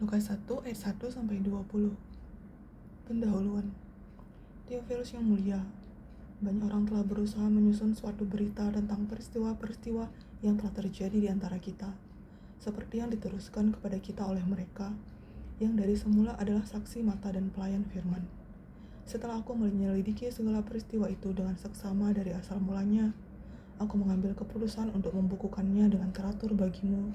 Lukas 1 ayat 1-20. Pendahuluan. Theophilus yang mulia, banyak orang telah berusaha menyusun suatu berita tentang peristiwa-peristiwa yang telah terjadi di antara kita, seperti yang diteruskan kepada kita oleh mereka, yang dari semula adalah saksi mata dan pelayan firman. Setelah aku menyelidiki segala peristiwa itu dengan seksama dari asal mulanya, aku mengambil keputusan untuk membukukannya dengan teratur bagimu,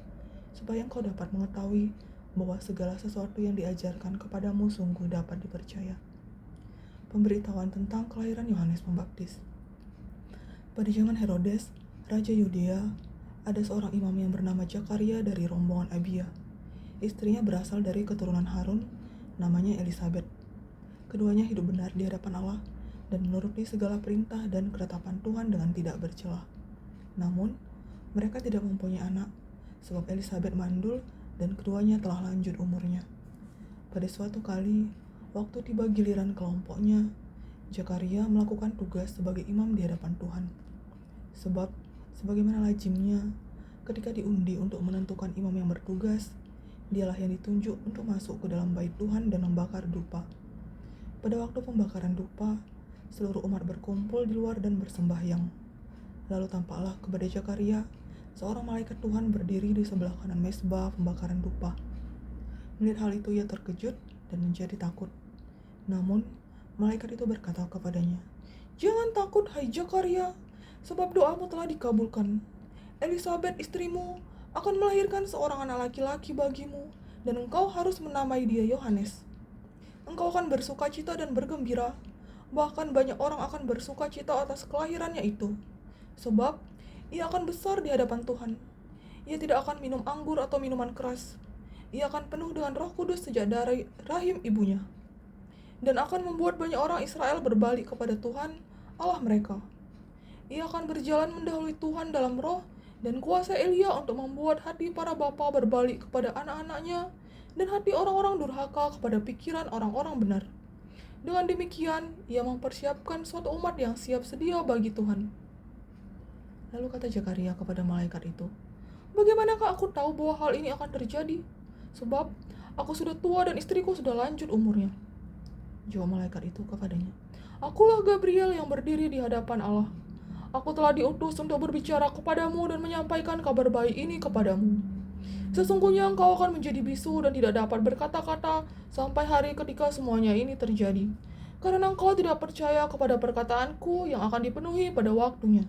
supaya engkau dapat mengetahui bahwa segala sesuatu yang diajarkan kepadamu sungguh dapat dipercaya. Pemberitahuan tentang kelahiran Yohanes Pembaptis. Pada zaman Herodes, Raja Yudea, ada seorang imam yang bernama Zakaria dari rombongan Abia. Istrinya berasal dari keturunan Harun, namanya Elisabet. Keduanya hidup benar di hadapan Allah dan menuruti segala perintah dan ketetapan Tuhan dengan tidak bercela. Namun, mereka tidak mempunyai anak, sebab Elisabet mandul dan keduanya telah lanjut umurnya. Pada suatu kali, waktu tiba giliran kelompoknya, Zakaria melakukan tugas sebagai imam di hadapan Tuhan. Sebab, sebagaimana lazimnya, ketika diundi untuk menentukan imam yang bertugas, dialah yang ditunjuk untuk masuk ke dalam bait Tuhan dan membakar dupa. Pada waktu pembakaran dupa, seluruh umat berkumpul di luar dan bersembahyang. Lalu tampaklah kepada Zakaria seorang malaikat Tuhan berdiri di sebelah kanan mezbah pembakaran dupa. Melihat hal itu ia terkejut dan menjadi takut. Namun, malaikat itu berkata kepadanya, "Jangan takut, hai Zakaria, sebab doamu telah dikabulkan. Elisabet istrimu akan melahirkan seorang anak laki-laki bagimu, dan engkau harus menamai dia Yohanes. Engkau akan bersukacita dan bergembira, bahkan banyak orang akan bersukacita atas kelahirannya itu, sebab ia akan besar di hadapan Tuhan. Ia tidak akan minum anggur atau minuman keras. Ia akan penuh dengan Roh Kudus sejak dari rahim ibunya, dan akan membuat banyak orang Israel berbalik kepada Tuhan, Allah mereka. Ia akan berjalan mendahului Tuhan dalam roh dan kuasa Elia untuk membuat hati para bapa berbalik kepada anak-anaknya dan hati orang-orang durhaka kepada pikiran orang-orang benar. Dengan demikian, ia mempersiapkan suatu umat yang siap sedia bagi Tuhan." Lalu kata Zakaria kepada malaikat itu, "Bagaimanakah aku tahu bahwa hal ini akan terjadi? Sebab aku sudah tua dan istriku sudah lanjut umurnya." Jawab malaikat itu kepadanya, "Akulah Gabriel yang berdiri di hadapan Allah. Aku telah diutus untuk berbicara kepadamu dan menyampaikan kabar baik ini kepadamu. Sesungguhnya engkau akan menjadi bisu dan tidak dapat berkata-kata sampai hari ketika semuanya ini terjadi, karena engkau tidak percaya kepada perkataanku yang akan dipenuhi pada waktunya."